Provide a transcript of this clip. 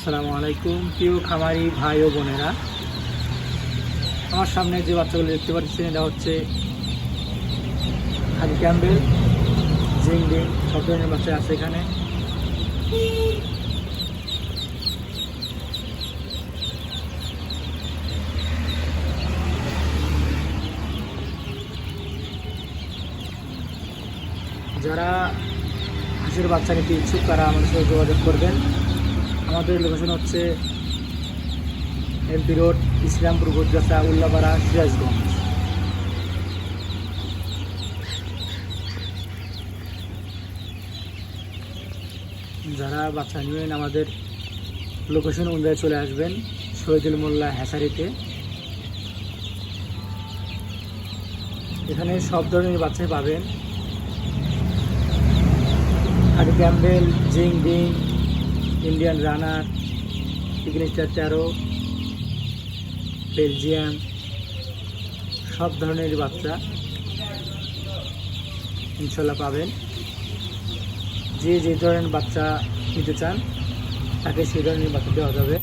আসসালামু আলাইকুম প্রিয় খামারি ভাই ও বোনেরা, আমার সামনে যে বাচ্চাগুলো দেখতে পাচ্ছেন এটা হচ্ছে খালি ক্যাম্বেল, জিংডিং, সব ধরনের বাচ্চা আছে এখানে। যারা হাঁসের বাচ্চা নিতে ইচ্ছুক তারা আমাদের সাথে যোগাযোগ করবেন। আমাদের লোকেশন হচ্ছে এমপি রোড, ইসলামপুর, গুজরাসা, উল্লাপাড়া, সিরাজগঞ্জ। যারা বাচ্চা নেবেন আমাদের লোকেশন অনুযায়ী চলে আসবেন শহীদুল মোল্লা হ্যাচারিতে। এখানে সব ধরনের বাচ্চাই পাবেন, খালি ক্যাম্বেল, জিংডিং, ইন্ডিয়ান রানার, পিগনিস্টার 13, বেলজিয়াম, সব ধরনের বাচ্চা ইনশাল্লাহ পাবেন। যে ধরনের বাচ্চা নিতে চান তাকে সেই ধরনের বাচ্চা দেওয়া যাবে।